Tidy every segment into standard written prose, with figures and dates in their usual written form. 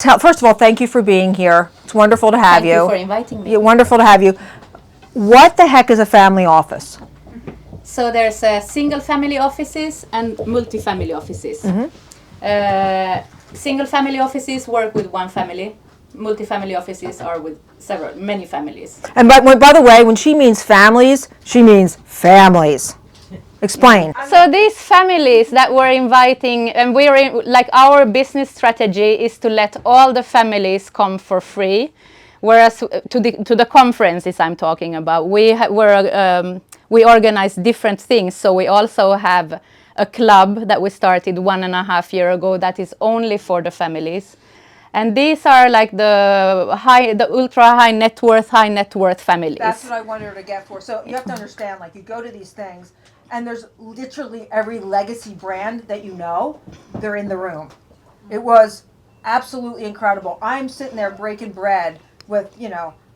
First of all, thank you for being here. It's wonderful to have Thank you for inviting me. Yeah, wonderful to have you. What the heck is a family office? So there's single family offices and multi-family offices. Single family offices work with one family. Multi-family offices are with many families. And by the way, when she means families, she means families. Explain. So these families that we're inviting, and like our business strategy is to let all the families come for free, whereas to the conferences I'm talking about, we organize different things. So we also have a club that we started 1.5 years ago that is only for the families. And these are like the ultra high net worth families. That's what I wanted her to get for. So you have to understand, like you go to these things, and there's literally every legacy brand that you know, they're in the room. It was absolutely incredible. I'm sitting there breaking bread with,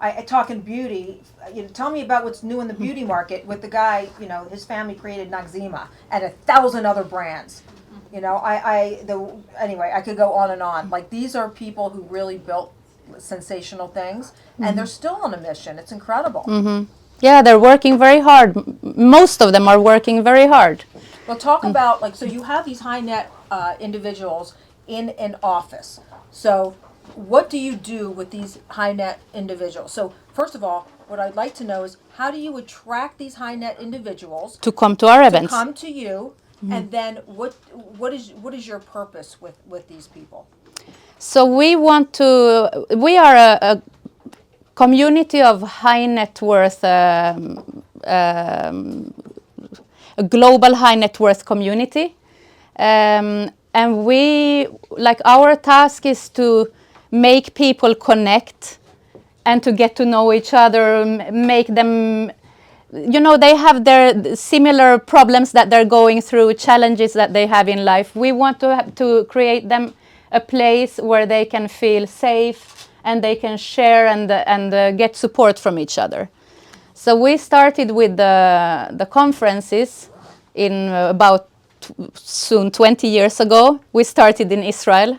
I talking beauty. Tell me about what's new in the beauty market with the guy, his family created Noxzema and 1,000 other brands. Anyway, I could go on and on. Like, these are people who really built sensational things, and they're still on a mission. It's incredible. Mm-hmm. Yeah, they're working very hard. Most of them are working very hard. Well, talk about, so you have these high net individuals in an office. So what do you do with these high net individuals? So first of all, what I'd like to know is, how do you attract these high net individuals to come to our events? To come to you, and then what is your purpose with these people? So we are a community of high net worth, a global high net worth community. And our task is to make people connect and to get to know each other, make them, they have their similar problems that they're going through, challenges that they have in life. We want to create them a place where they can feel safe and they can share and get support from each other. So we started with the conferences in about soon 20 years ago. We started in Israel.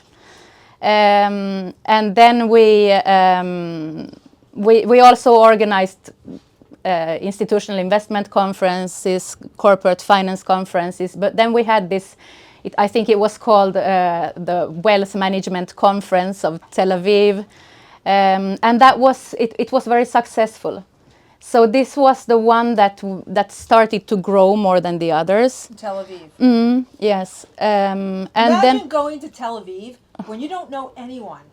And then we also organized institutional investment conferences, corporate finance conferences. But then we had this, I think it was called the Wealth Management Conference of Tel Aviv. And that was, it was very successful. So this was the one that started to grow more than the others. Tel Aviv. Yes. And Imagine then going to Tel Aviv when you don't know anyone,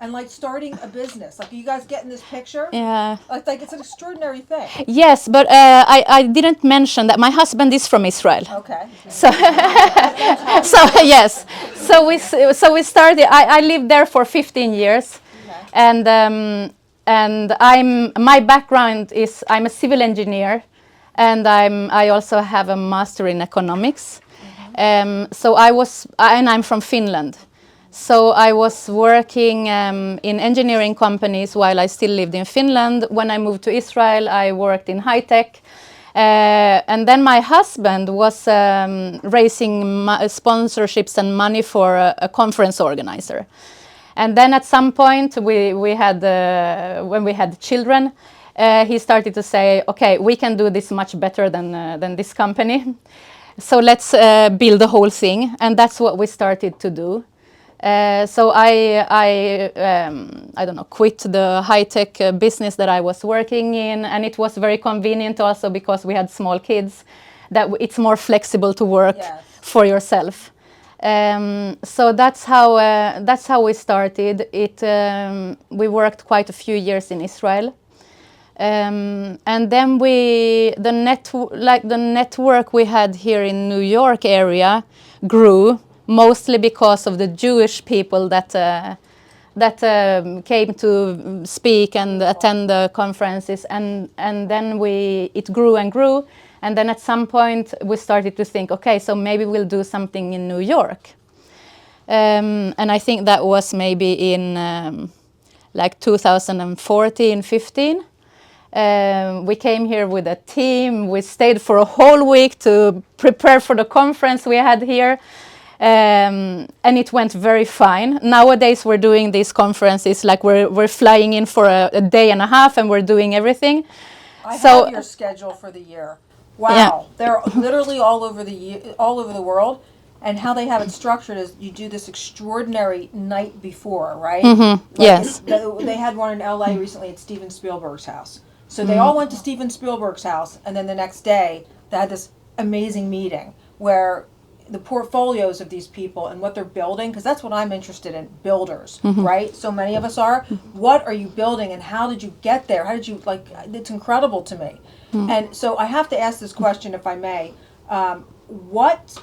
and starting a business. Like, you guys getting this picture? Yeah. Like it's an extraordinary thing. Yes, but I didn't mention that my husband is from Israel. Okay. So, yes. So we started. I lived there for 15 years, okay. And my background is I'm a civil engineer, and I also have a master in economics. And I'm from Finland. So I was working in engineering companies while I still lived in Finland. When I moved to Israel, I worked in high tech. And then my husband was raising sponsorships and money for a conference organizer. And then at some point, we had when we had children, he started to say, okay, we can do this much better than this company. So let's build the whole thing. And that's what we started to do. So I don't know, quit the high-tech business that I was working in, and it was very convenient also because we had small kids, that it's more flexible to work for yourself. So that's how we started. We worked quite a few years in Israel, and then the network we had here in New York area grew. Mostly because of the Jewish people that came to speak and attend the conferences, and then it grew and grew, and then at some point we started to think, okay, so maybe we'll do something in New York, and I think that was maybe in 2014-15. We came here with a team. We stayed for a whole week to prepare for the conference we had here. And it went very fine. Nowadays we're doing these conferences like we're flying in for a day and a half and we're doing everything. I So- have your schedule for the year. Wow, Yeah. they're literally all over the world, and how they have it structured is you do this extraordinary night before, right? yes. They had one in L.A. recently at Steven Spielberg's house. So they all went to Steven Spielberg's house, and then the next day they had this amazing meeting where the portfolios of these people and what they're building, because that's what I'm interested in, builders, right? So many of us are. What are you building and how did you get there? How did you, like, it's incredible to me. And so I have to ask this question, if I may. What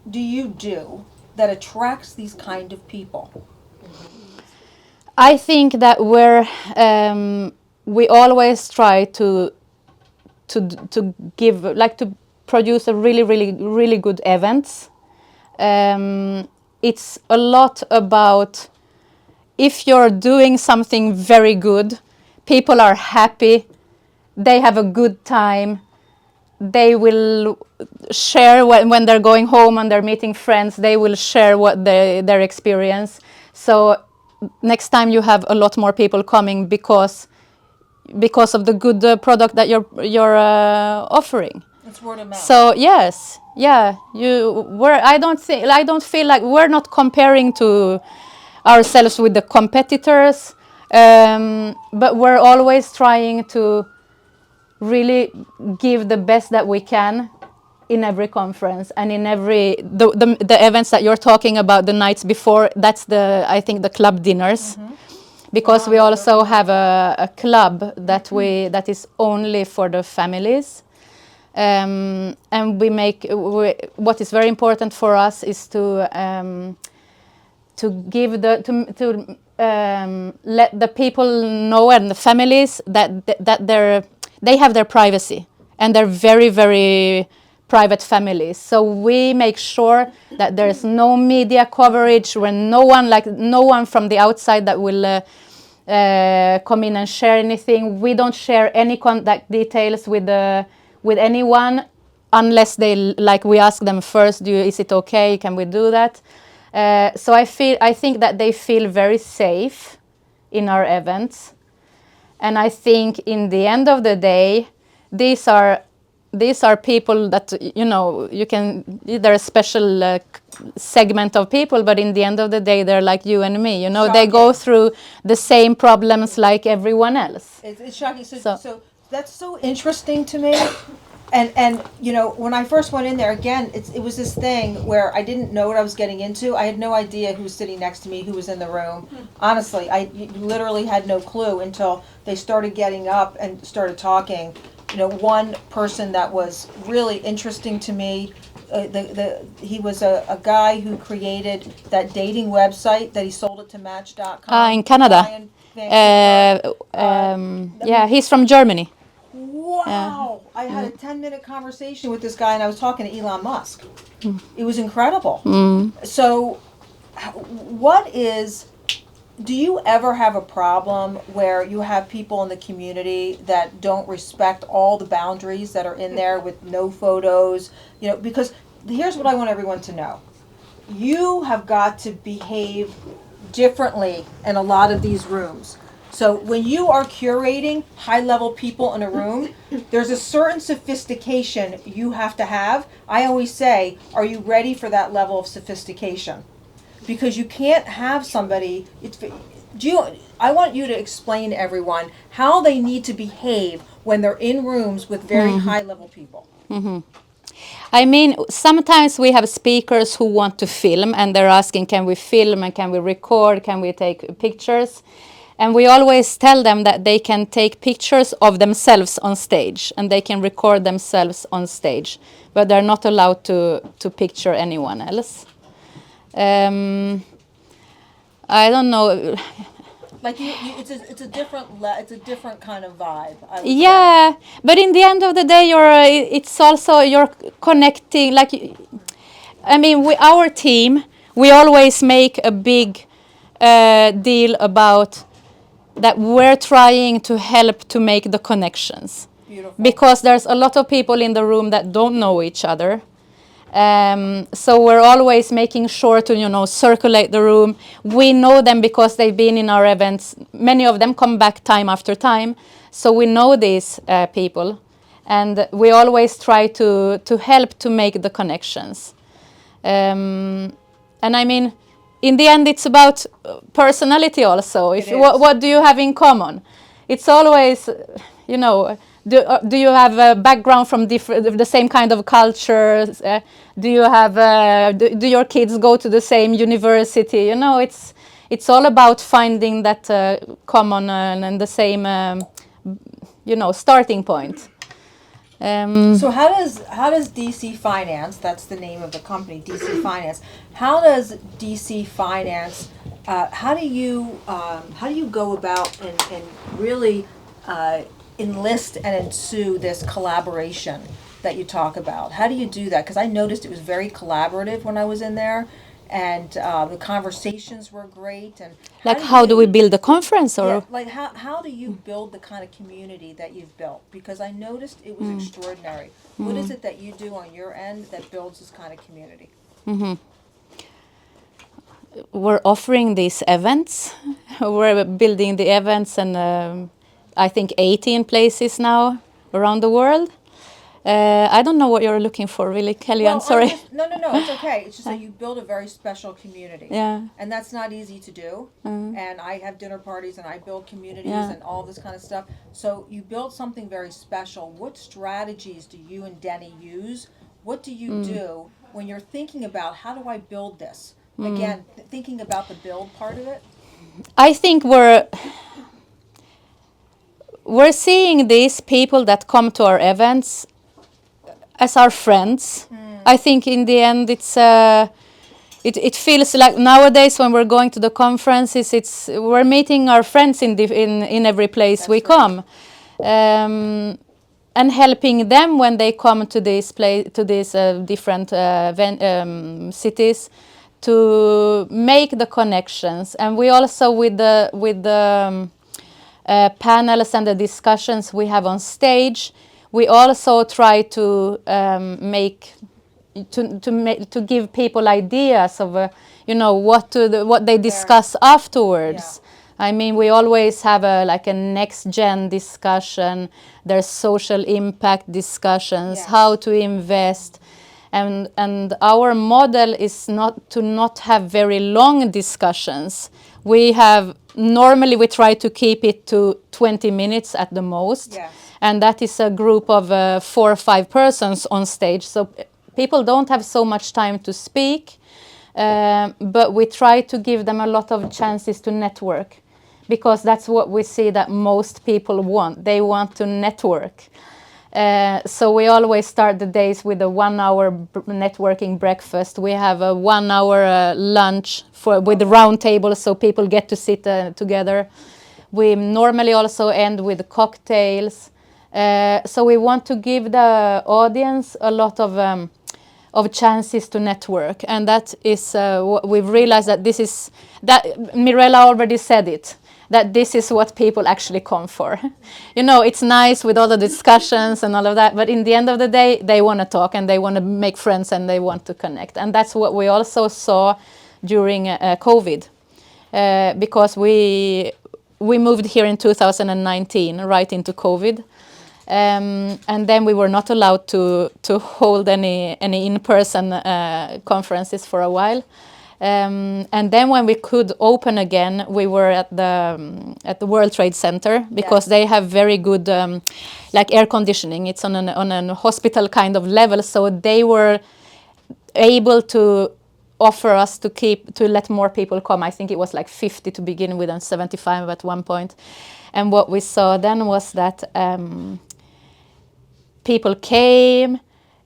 do you do that attracts these kind of people? I think that we always try to give, like, to produce a really good events. It's a lot about if you're doing something very good, people are happy, they have a good time, they will share when they're going home and they're meeting friends, they will share their experience. So next time you have a lot more people coming because of the good product that you're offering. It's word of mouth. So yes, yeah, I don't feel like we're not comparing to ourselves with the competitors, but we're always trying to really give the best that we can in every conference and in every the events that you're talking about, the nights before. That's I think the club dinners. Because we also have a club that is only for the families, and what is very important for us is to give let the people know and the families that they have their privacy and they're very private families. So we make sure that there's no media coverage, when no one from the outside that will come in and share anything. We don't share any contact details with anyone unless we ask them first, is it okay, can we do that? So I think that they feel very safe in our events, and I think in the end of the day, these are people that they're a special segment of people, but in the end of the day, they're like you and me. They go through the same problems like everyone else. It's shocking. So that's so interesting to me. And when I first went in there, again, it was this thing where I didn't know what I was getting into. I had no idea who was sitting next to me, who was in the room. Honestly, I literally had no clue until they started getting up and started talking. One person that was really interesting to me, he was a guy who created that dating website that he sold it to Match.com. In Canada. He's from Germany. Wow! Yeah. I had a 10-minute conversation with this guy, and I was talking to Elon Musk. It was incredible. So, do you ever have a problem where you have people in the community that don't respect all the boundaries that are in there with no photos? Because here's what I want everyone to know. You have got to behave differently in a lot of these rooms. So when you are curating high-level people in a room, there's a certain sophistication you have to have. I always say, are you ready for that level of sophistication? Because you can't have somebody. I want you to explain to everyone how they need to behave when they're in rooms with very high-level people. I mean, sometimes we have speakers who want to film, and they're asking, can we film and can we record, can we take pictures? And we always tell them that they can take pictures of themselves on stage and they can record themselves on stage, but they're not allowed to picture anyone else. I don't know. Like it's a different kind of vibe. I would say. But in the end of the day, you're connecting. Like, I mean, our team, we always make a big deal about that we're trying to help to make the connections. Beautiful. Because there's a lot of people in the room that don't know each other. So we're always making sure to, circulate the room. We know them because they've been in our events. Many of them come back time after time. So we know these people. And we always try to help to make the connections. And I mean, in the end, it's about personality also. What do you have in common? It's always, do you have a background from the same kind of cultures? Do you have do your kids go to the same university? It's all about finding that common and the same starting point. So how does DC Finance, that's the name of the company, DC Finance, how does DC Finance, how do you go about and really enlist and ensue this collaboration that you talk about? How do you do that? Because I noticed it was very collaborative when I was in there, and the conversations were great. And how do we build a conference, or how do you build the kind of community that you've built? Because I noticed it was extraordinary. What is it that you do on your end that builds this kind of community? We're offering these events. We're building the events, and I think 18 places now around the world. I don't know what you're looking for, really, Kellyanne. Well, sorry. No, it's okay. It's just that you build a very special community. Yeah. And that's not easy to do. And I have dinner parties and I build communities and all this kind of stuff. So you build something very special. What strategies do you and Denny use? What do you do when you're thinking about how do I build this? Again, thinking about the build part of it. I think we're seeing these people that come to our events as our friends. I think in the end it feels like nowadays when we're going to the conferences, we're meeting our friends in every place That's we right. come, and helping them when they come to these different cities to make the connections. And we also with the panels and the discussions we have on stage, we also try to to give people ideas of what they discuss afterwards. I mean, we always have a next gen discussion. There's social impact discussions, how to invest, and our model is not have very long discussions. Normally we try to keep it to 20 minutes at the most. Yes. And that is a group of 4 or 5 persons on stage. So people don't have so much time to speak, but we try to give them a lot of chances to network, because that's what we see that most people want. They want to network. So we always start the days with a 1-hour networking breakfast. We have a 1-hour lunch with the round table, so people get to sit together. We normally also end with cocktails. So we want to give the audience a lot of chances to network, and that is what we've realized, that Mirella already said it, that this is what people actually come for. It's nice with all the discussions and all of that, but in the end of the day, they want to talk and they want to make friends and they want to connect. And that's what we also saw during COVID, because we moved here in 2019, right into COVID. And then we were not allowed to hold any in-person conferences for a while. And then when we could open again, we were at the World Trade Center, because they have very good air conditioning. It's on a hospital kind of level, so they were able to offer us to let more people come. I think it was 50 to begin with and 75 at one point. And what we saw then was that people came,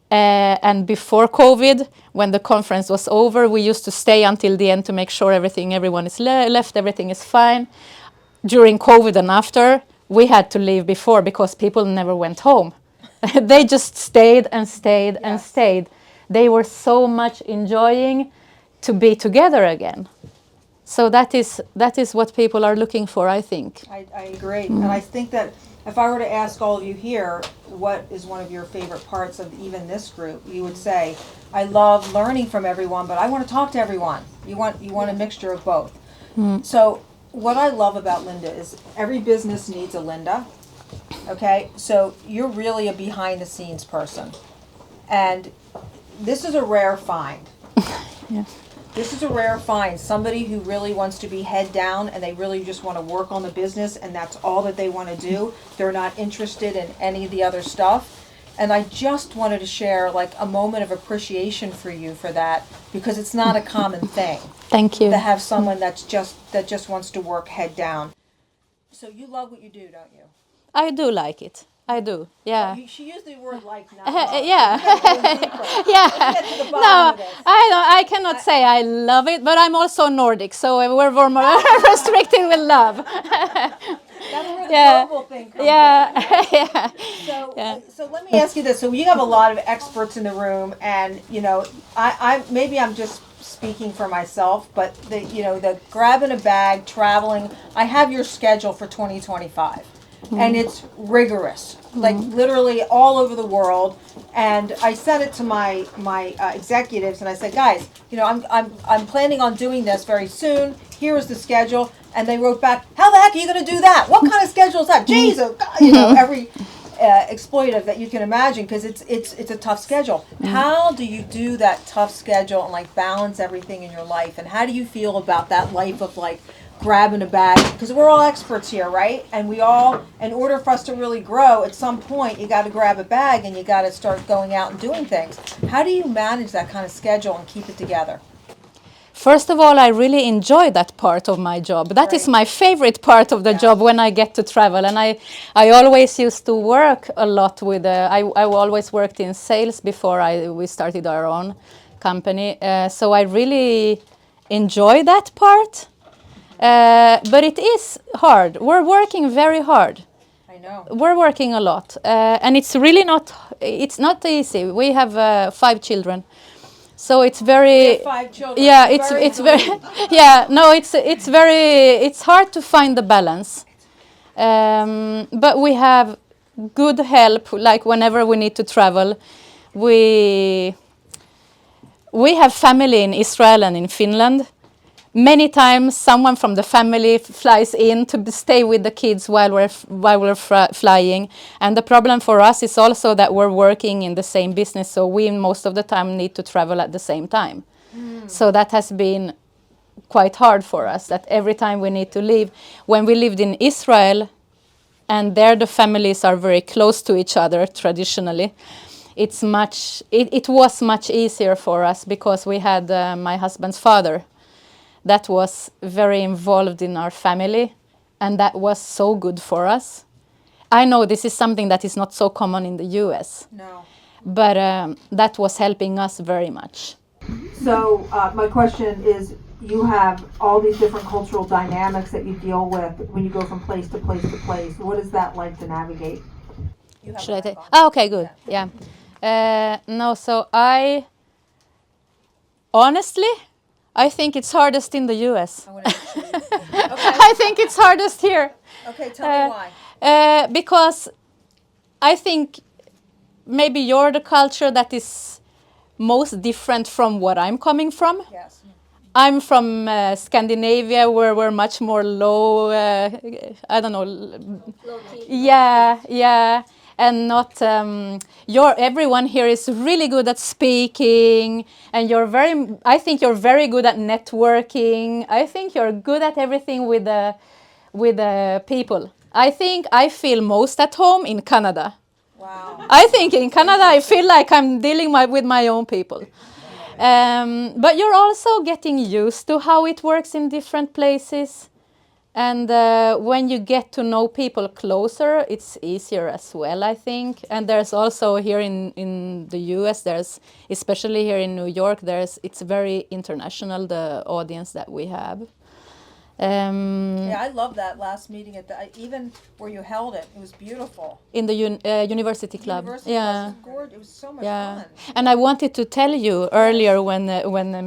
and before COVID, when the conference was over, we used to stay until the end to make sure everyone is left, everything is fine. During COVID and after, we had to leave before, because people never went home. They just stayed and stayed and stayed. They were so much enjoying to be together again. So that is what people are looking for, I think. I agree. And I think that if I were to ask all of you here, what is one of your favorite parts of even this group, you would say I love learning from everyone, but I want to talk to everyone. You want a mixture of both. So what I love about Linda is every business needs a Linda. Okay, so you're really a behind the scenes person, and this is a rare find. Yeah. This is a rare find. Somebody who really wants to be head down and they really just want to work on the business and that's all that they want to do. They're not interested in any of the other stuff. And I just wanted to share like a moment of appreciation for you for that, because it's not a common thing Thank you. to have someone that just wants to work head down. So you love what you do, don't you? I do like it. I do. Yeah. She used the word like, not love. Yeah. You gotta go deeper. Yeah. Let's get to the bottom No, of this. I cannot say I love it, but I'm also Nordic, so we're more restricted with love. That's where the Yeah. global thing comes in. Yeah. Yeah. So, Yeah. so let me ask you this. So you have a lot of experts in the room, and you know, I maybe I'm just speaking for myself, but the grabbing a bag, traveling. I have your schedule for 2025, and it's rigorous, like literally all over the world. And I sent it to my executives, and I said, guys, I'm planning on doing this very soon. Here is the schedule. And they wrote back, how the heck are you going to do that? What kind of schedule is that? Jesus, God, every exploitive that you can imagine, because it's a tough schedule. How do you do that tough schedule and like balance everything in your life? And how do you feel about that life of like grabbing a bag? Because we're all experts here, right? And we all, in order for us to really grow, at some point you got to grab a bag and you got to start going out and doing things. How do you manage that kind of schedule and keep it together? First of all, I really enjoy that part of my job. That is Right. my favorite part of the job, when I get to travel. And I always used to work a lot with, I always worked in sales before we started our own company. So I really enjoy that part. But it is hard. We're working very hard. I know. We're working a lot. And it's really it's not easy. We have 5 children. So it's very, We have 5 children. yeah, it's very, yeah, no, it's hard to find the balance. But we have good help, like whenever we need to travel. We have family in Israel and in Finland. Many times someone from the family flies in to stay with the kids while we're flying. And the problem for us is also that we're working in the same business, so we most of the time need to travel at the same time. So that has been quite hard for us, that every time we need to leave. When we lived in Israel, and there the families are very close to each other traditionally, it was much easier for us, because we had my husband's father that was very involved in our family, and that was so good for us. I know this is something that is not so common in the US, No. but that was helping us very much. So my question is, you have all these different cultural dynamics that you deal with when you go from place to place to place. What is that like to navigate? You have Should I a mic take? on. Oh, okay, good. Yeah. No, so honestly, I think it's hardest in the US. I wanna make sure you- I think it's hardest here. Okay, tell me why. Because I think maybe you're the culture that is most different from what I'm coming from. Yes. I'm from Scandinavia, where we're much more low, I don't know. Yeah. And not, everyone here is really good at speaking, and I think you're very good at networking. I think you're good at everything with the people. I think I feel most at home in Canada. Wow. I think in Canada I feel like I'm dealing with my own people. But you're also getting used to how it works in different places. And when you get to know people closer, it's easier as well, I think. And there's also here in the US, especially here in New York, it's very international, the audience that we have. Yeah, I love that last meeting even where you held it. It was beautiful. In the University Club. University Yeah. was gorgeous. It was so much Yeah, fun. and I wanted to tell you earlier when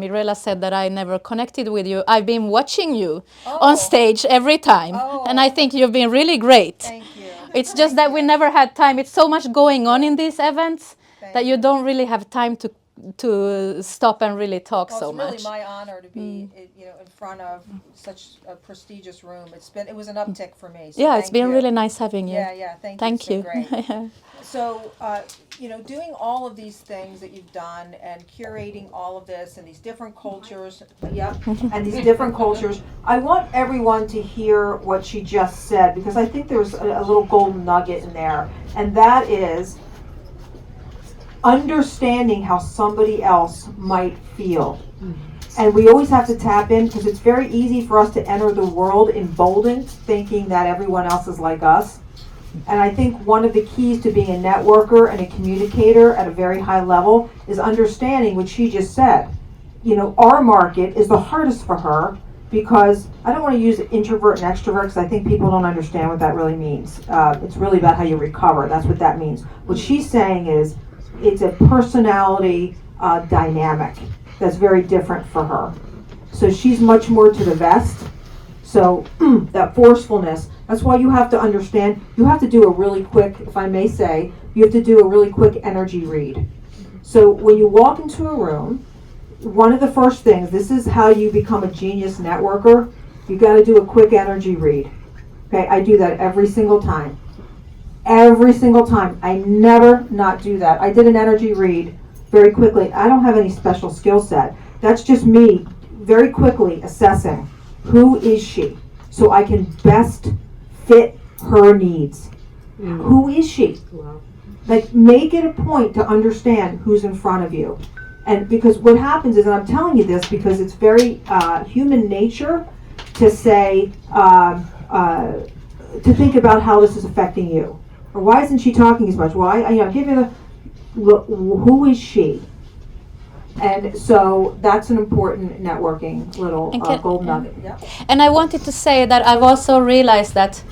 Mirella said that I never connected with you. I've been watching you on stage every time, and I think you've been really great. Thank you. It's just that we never had time. It's so much going on in these events that you don't really have time to to stop and really talk Well, so it's really much. my honor to be, in front of such a prestigious room. It was an uptick for me. So Yeah, it's thank been you. really nice having you. Yeah, thank you. Thank It's been you. great. So, doing all of these things that you've done and curating all of this and these different cultures, and these different cultures, I want everyone to hear what she just said because I think there's a little golden nugget in there, and that is understanding how somebody else might feel. And we always have to tap in because it's very easy for us to enter the world emboldened, thinking that everyone else is like us. And I think one of the keys to being a networker and a communicator at a very high level is understanding what she just said. Our market is the hardest for her because I don't want to use introvert and extrovert because I think people don't understand what that really means. It's really about how you recover. That's what that means. What she's saying is it's a personality dynamic that's very different for her. So she's much more to the vest. So that forcefulness, that's why you have to understand, you have to do a really quick, if I may say, you have to do a really quick energy read. So when you walk into a room, one of the first things, this is how you become a genius networker, you got to do a quick energy read. Okay, I do that every single time. Every single time. I never not do that. I did an energy read very quickly. I don't have any special skill set. That's just me very quickly assessing who is she so I can best fit her needs. Who is she? Like, make it a point to understand who's in front of you. And because what happens is, and I'm telling you this because it's very human nature to say, to think about how this is affecting you. Or why isn't she talking as much? Why? Give you who is she? And so that's an important networking little gold nugget. Yep. And I wanted to say that I've also realized that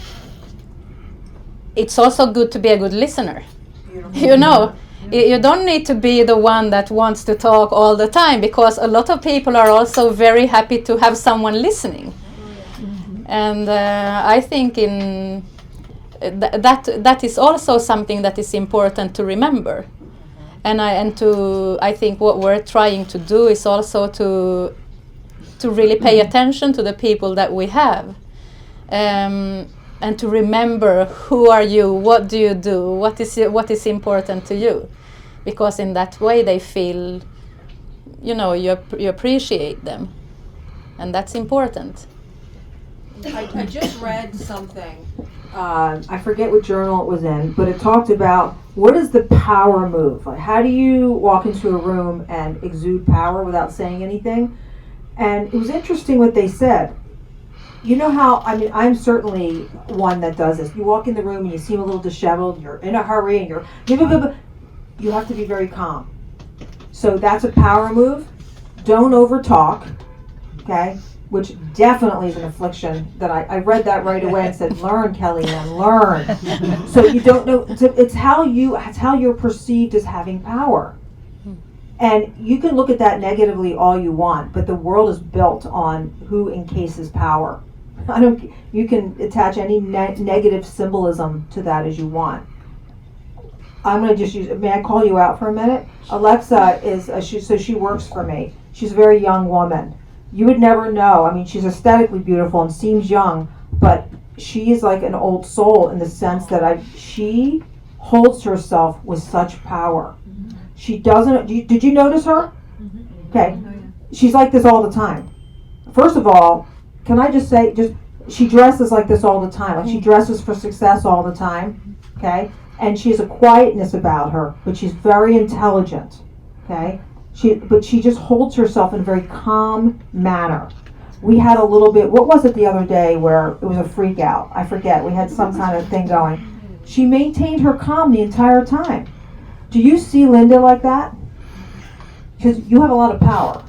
it's also good to be a good listener. Beautiful. You don't need to be the one that wants to talk all the time because a lot of people are also very happy to have someone listening. And I think that is also something that is important to remember. And I think what we're trying to do is also to really pay attention to the people that we have, and to remember who are you, what do you do, what is important to you, because in that way they feel, you appreciate them, and that's important. I just read something. I forget what journal it was in, but it talked about what is the power move? Like, how do you walk into a room and exude power without saying anything? And it was interesting what they said. You know how, I'm certainly one that does this. You walk in the room and you seem a little disheveled, you're in a hurry, and you have to be very calm. So that's a power move. Don't overtalk, okay? Which definitely is an affliction that I read that right away and said, learn, Kellyanne, learn. So you don't know, it's how you're perceived as having power. And you can look at that negatively all you want, but the world is built on who encases power. You can attach any negative symbolism to that as you want. I'm going to just may I call you out for a minute? Alexa she works for me. She's a very young woman. You would never know. She's aesthetically beautiful and seems young, but she is like an old soul in the sense that she holds herself with such power. She doesn't, did you notice her? Okay. She's like this all the time. First of all, can I just say, she dresses like this all the time. Like, she dresses for success all the time, okay? And she has a quietness about her, but she's very intelligent, okay? But she just holds herself in a very calm manner. We had a little bit, what was it the other day where it was a freak out? I forget, we had some kind of thing going. She maintained her calm the entire time. Do you see Linda like that? Because you have a lot of power,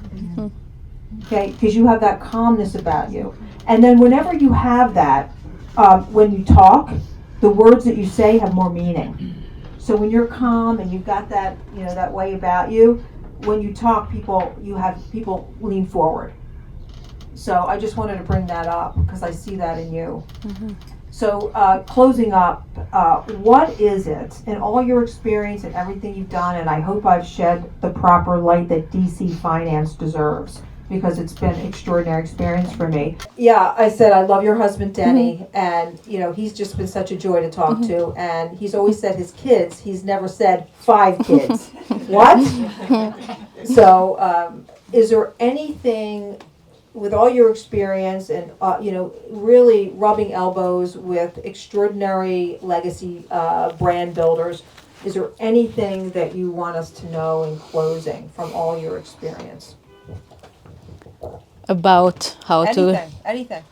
okay? Because you have that calmness about you. And then whenever you have that, when you talk, the words that you say have more meaning. So when you're calm and you've got that, that way about you, when you talk, people lean forward. So I just wanted to bring that up because I see that in you. So, closing up, what is it in all your experience and everything you've done, and I hope I've shed the proper light that DC Finance deserves, because it's been an extraordinary experience for me. Yeah, I said I love your husband, Denny, and he's just been such a joy to talk to, and he's always said his kids, he's never said 5 kids. What? So, is there anything with all your experience and really rubbing elbows with extraordinary legacy brand builders, is there anything that you want us to know in closing from all your experience? About how to Anything.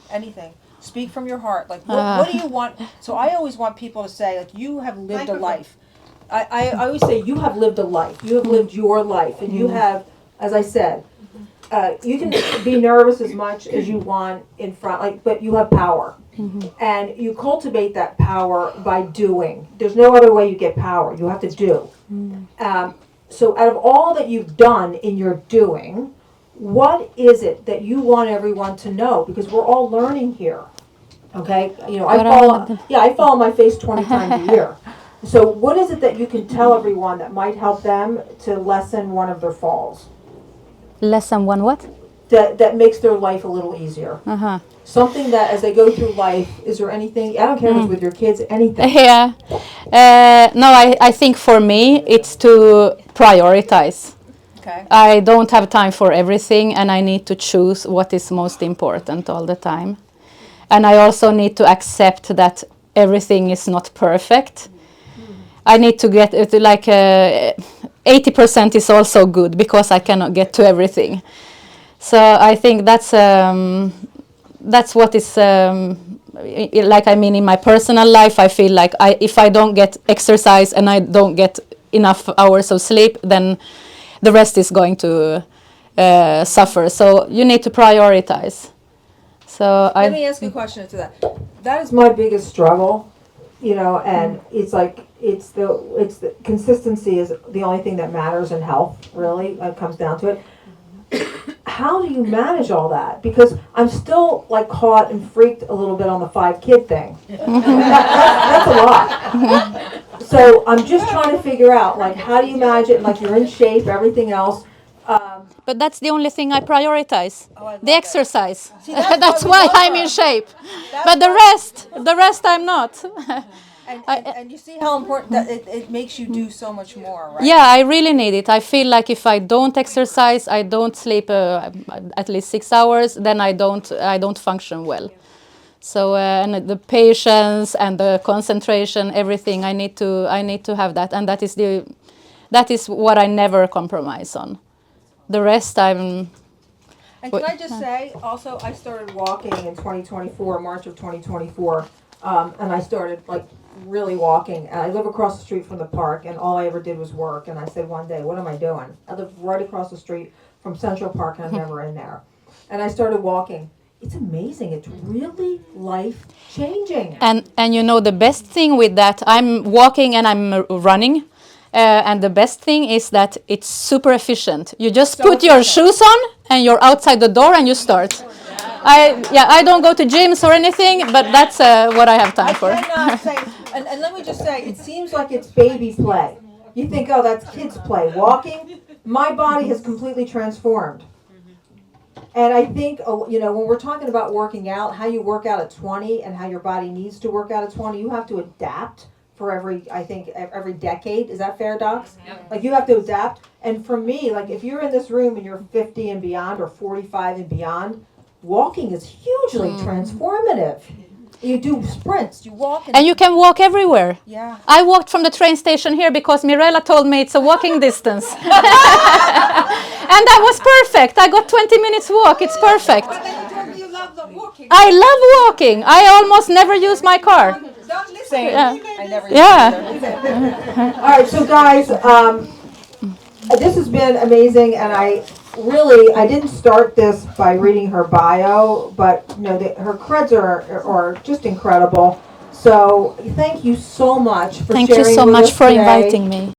Speak from your heart. Like, what do you want? So I always want people to say, like, you have lived a life. I always say, you have lived a life. You have lived your life, and you have, as I said, you can be nervous as much as you want in front, but you have power. And you cultivate that power by doing. There's no other way you get power. You have to do. So out of all that you've done in your doing, what is it that you want everyone to know? Because we're all learning here. Okay? I fall on my face 20 times a year. So what is it that you can tell everyone that might help them to lessen one of their falls? lesson one what? That makes their life a little easier. Something that as they go through life, is there anything, I don't care if it's with your kids, anything. Yeah. No, I think for me it's to prioritize. Okay. I don't have time for everything, and I need to choose what is most important all the time. And I also need to accept that everything is not perfect. I need to get it 80% is also good, because I cannot get to everything. So I think that's what is in my personal life. I feel like if I don't get exercise and I don't get enough hours of sleep, then the rest is going to suffer. So you need to prioritize. So Let me ask you a question to that. That is my biggest struggle, and it's like it's the consistency is the only thing that matters in health. Really, it comes down to it. How do you manage all that? Because I'm still caught and freaked a little bit on the 5-kid thing. That's a lot. So I'm just trying to figure out how do you manage it? You're in shape, everything else. But that's the only thing I prioritize. The exercise. See, That's we why love I'm her. in shape. That's But the rest I'm not. And you see how important that it makes you do so much more, right? Yeah, I really need it. I feel like if I don't exercise, I don't sleep at least 6 hours, then I don't function well. So and the patience and the concentration, everything, I need to have that, and that is what I never compromise on. The rest And can I just say, also, I started walking in 2024, March of 2024, and I started really walking. And I live across the street from the park, and all I ever did was work. And I said one day, what am I doing? I live right across the street from Central Park, and I'm never in there. And I started walking. It's amazing. It's really life-changing. And the best thing with that, I'm walking and I'm running. And the best thing is that it's super efficient. You just put your shoes on and you're outside the door and you start. I don't go to gyms or anything, but that's what I have time for. I cannot say, and let me just say, it seems like it's baby play. You think, oh, that's kids play. Walking, my body has completely transformed. And I think, when we're talking about working out, how you work out at 20 and how your body needs to work out at 20, you have to adapt for every decade. Is that fair, Docs? Yep. You have to adapt. And for me, if you're in this room and you're 50 and beyond or 45 and beyond, walking is hugely transformative. You do sprints, you walk. And you can walk everywhere. Yeah. I walked from the train station here because Mirella told me it's a walking distance. And that was perfect. I got 20 minutes walk. It's perfect. But then you told me you love the walking. I love walking. I almost never use my car. Don't listen. Same. Yeah. I never Yeah. All right, so guys, this has been amazing, and I didn't start this by reading her bio, but her creds are just incredible. So thank you so much for Thank sharing you so with much us for today. inviting me.